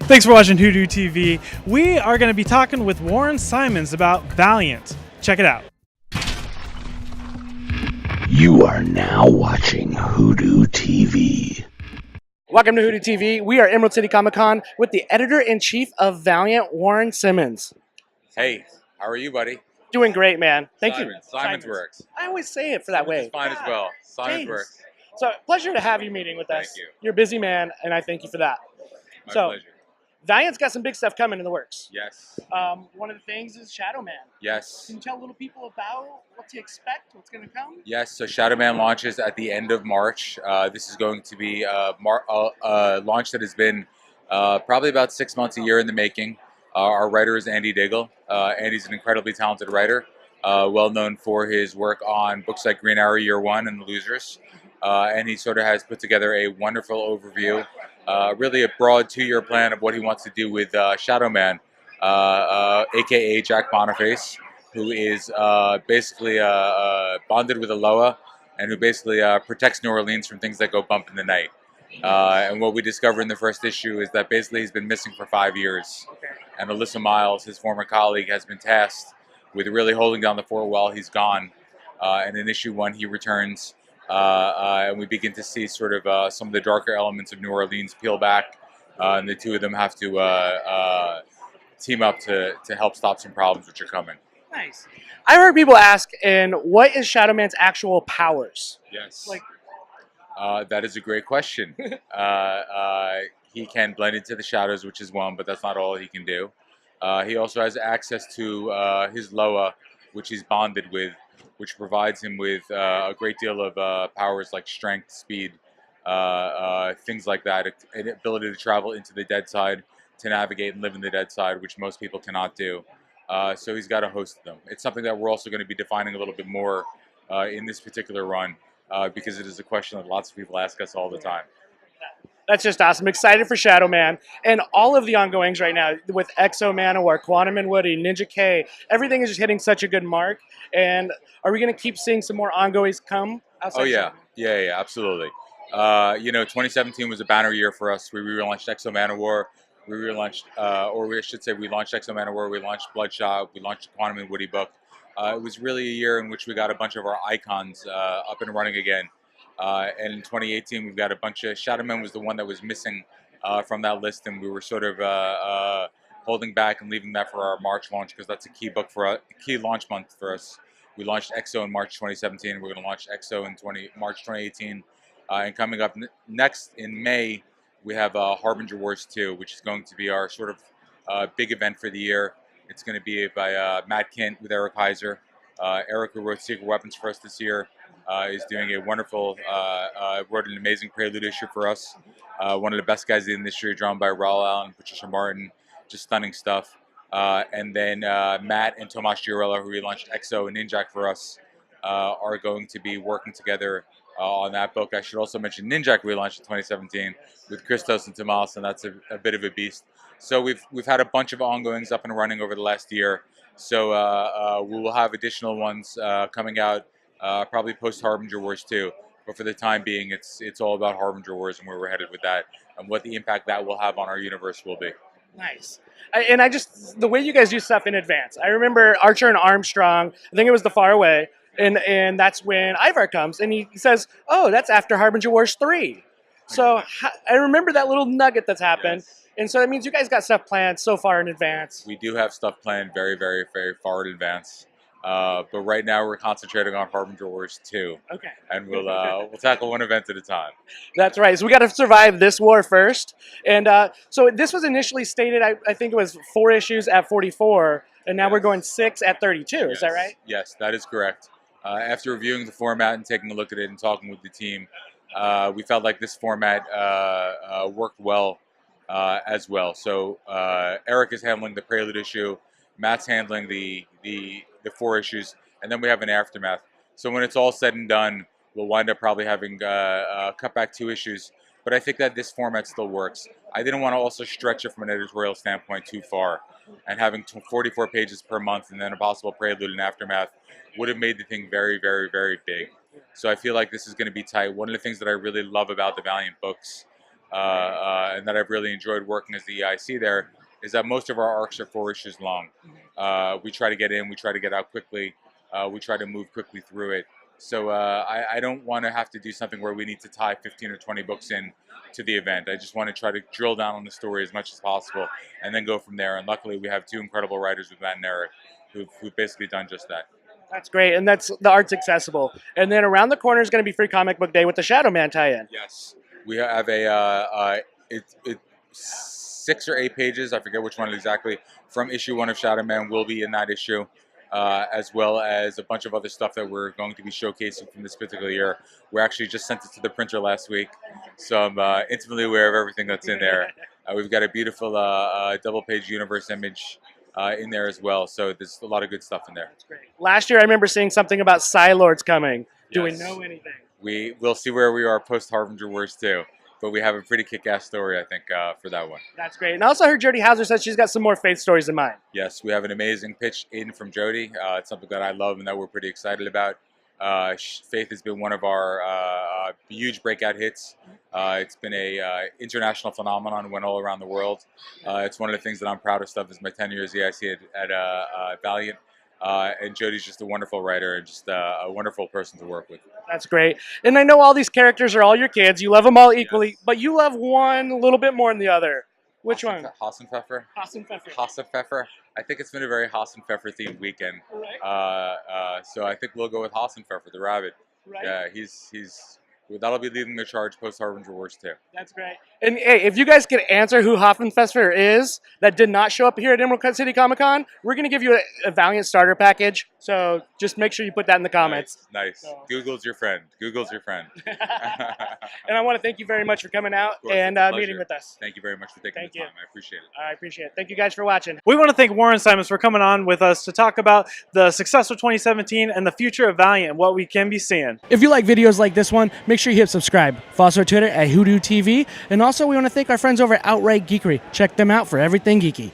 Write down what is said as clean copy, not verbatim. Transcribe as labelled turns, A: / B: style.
A: Thanks for watching WhoDooTV. We are going to be talking with Warren Simons about Valiant. Check it out.
B: You are now watching WhoDooTV.
C: Welcome to WhoDooTV. We are Emerald City Comic Con with the Editor-in-Chief of Valiant, Warren Simons.
D: Hey, how are you, buddy?
C: Doing great, man. Thank you.
D: Simons works.
C: I always say it for that way.
D: It's fine as well. Simons
C: Jeez.
D: works.
C: So, pleasure to have you meeting with us.
D: Thank you.
C: You're a busy man, and I thank you for that.
D: My
C: So,
D: pleasure.
C: Valiant's got some big stuff coming in the works.
D: Yes.
C: One of the things is Shadowman.
D: Yes.
C: Can you tell little people about what to expect, what's going to come?
D: Yes, so Shadowman launches at the end of March. This is going to be a launch that has been probably about 6 months, a year in the making. Our writer is Andy Diggle. Andy's an incredibly talented writer, well known for his work on books like Green Arrow Year One and The Losers. And he sort of has put together a wonderful overview, really a broad 2-year plan of what he wants to do with Shadowman, aka Jack Boniface, who is basically bonded with Aloha and who basically protects New Orleans from things that go bump in the night. And what we discover in the first issue is that basically he's been missing for 5 years. And Alyssa Miles, his former colleague, has been tasked with really holding down the fort while he's gone. And in issue 1, he returns. And we begin to see sort of some of the darker elements of New Orleans peel back. And the two of them have to team up to help stop some problems which are coming.
C: Nice. I heard people ask, and what is Shadowman's actual powers?
D: Yes.
C: Like,
D: that is a great question. He can blend into the shadows, which is one, but that's not all he can do. He also has access to his Loa, which he's bonded with, which provides him with a great deal of powers like strength, speed, things like that, an ability to travel into the dead side, to navigate and live in the dead side, which most people cannot do. So he's got a host of them. It's something that we're also going to be defining a little bit more in this particular run, because it is a question that lots of people ask us all the time.
C: That's just awesome. Excited for Shadowman and all of the ongoings right now with Exo Manowar, Quantum and Woody, Ninja K. Everything is just hitting such a good mark. And are we going to keep seeing some more ongoings come outside?
D: Oh yeah,
C: Shadowman?
D: yeah, absolutely. 2017 was a banner year for us. We relaunched Exo Manowar. We relaunched, or we should say, we launched Exo Manowar. We launched Bloodshot. We launched the Quantum and Woody book. It was really a year in which we got a bunch of our icons up and running again. And in 2018, we've got a bunch of... Shadowman was the one that was missing from that list, and we were sort of holding back and leaving that for our March launch because that's a key book for us, key launch month for us. We launched Exo in March 2017. We're going to launch Exo in March 2018. And coming up next in May, we have Harbinger Wars 2, which is going to be our sort of big event for the year. It's going to be by Matt Kint with Eric Heiser. Eric, who wrote Secret Weapons for us this year, is doing a wonderful, wrote an amazing prelude issue for us. One of the best guys in the industry, drawn by Raul Allen, Patricia Martin, just stunning stuff. And then Matt and Tomas Giorello, who relaunched Exo and Ninjak for us, are going to be working together on that book. I should also mention Ninjak relaunched in 2017 with Christos and Tomas, and that's a bit of a beast. So we've had a bunch of ongoings up and running over the last year. So we will have additional ones coming out probably post Harbinger Wars 2. But for the time being, it's all about Harbinger Wars and where we're headed with that and what the impact that will have on our universe will be.
C: Nice. And the way you guys do stuff in advance. I remember Archer and Armstrong, I think it was The Far Away, and that's when Ivar comes, and he says, oh, that's after Harbinger Wars 3. So I remember that little nugget that's happened.
D: Yes.
C: And so that means you guys got stuff planned so far in advance.
D: We do have stuff planned very, very, very far in advance. But right now we're concentrating on Harbinger Wars 2.
C: Okay.
D: And we'll tackle one event at a time.
C: That's right. So we got to survive this war first. And so this was initially stated, I think it was 4 issues at 44, and now we're going 6 at 32.
D: Yes.
C: Is that right?
D: Yes, that is correct. After reviewing the format and taking a look at it and talking with the team, we felt like this format worked well as well. So Eric is handling the prelude issue, Matt's handling the 4 issues, and then we have an aftermath. So when it's all said and done, we'll wind up probably having cut back 2 issues. But I think that this format still works. I didn't want to also stretch it from an editorial standpoint too far, and having 44 pages per month and then a possible prelude and aftermath would have made the thing very, very, very big. So I feel like this is going to be tight. One of the things that I really love about the Valiant books and that I've really enjoyed working as the EIC there, is that most of our arcs are 4 issues long. We try to get in, we try to get out quickly, we try to move quickly through it. So I don't want to have to do something where we need to tie 15 or 20 books in to the event. I just want to try to drill down on the story as much as possible and then go from there. And luckily we have 2 incredible writers with Matt and Eric who've basically done just that.
C: That's great, and that's the art's accessible. And then around the corner is going to be Free Comic Book Day with the Shadowman tie-in.
D: Yes, we have a 6 or 8 pages, I forget which one exactly, from issue 1 of Shadowman will be in that issue, as well as a bunch of other stuff that we're going to be showcasing from this particular year. We actually just sent it to the printer last week, so I'm intimately aware of everything that's in there. We've got a beautiful double-page universe image in there as well, so there's a lot of good stuff in there. That's
C: great. Last year I remember seeing something about PSI-LORDS coming. Do
D: Yes.
C: we know anything?
D: We'll see where we are post Harbinger Wars too, but we have a pretty kick-ass story, I think, for that one.
C: That's great. And I also heard Jody Hauser said she's got some more Faith stories in mind.
D: Yes, we have an amazing pitch in from Jody. It's something that I love and that we're pretty excited about. Faith has been one of our huge breakout hits. It's been a international phenomenon, went all around the world. It's one of the things that I'm proudest of is my 10 years EIC at Valiant. And Jody's just a wonderful writer and just a wonderful person to work with.
C: That's great. And I know all these characters are all your kids. You love them all equally, but you love one a little bit more than the other. Which one?
D: Hassenpfeffer.
C: Hassenpfeffer.
D: Hassenpfeffer. I think it's been a very Hassenpfeffer themed weekend.
C: Right.
D: So I think we'll go with Hassenpfeffer, the rabbit.
C: Right.
D: Yeah, that'll be leading the charge post Harbinger Wars too.
C: That's great. And hey, if you guys could answer who Hoffenpfeffer is that did not show up here at Emerald Cut City Comic Con, we're going to give you a Valiant starter package. So just make sure you put that in the comments.
D: Nice.
C: So.
D: Google's your friend. Google's your friend.
C: And I want to thank you very much for coming out and meeting with us.
D: Thank you very much for taking the time. I appreciate it.
C: I appreciate it. Thank you guys for watching.
A: We want to thank Warren Simons for coming on with us to talk about the success of 2017 and the future of Valiant and what we can be seeing.
C: If you like videos like this one, make sure you hit subscribe. Follow us on Twitter at WhoDooTV. And also we want to thank our friends over at Outright Geekery. Check them out for everything geeky.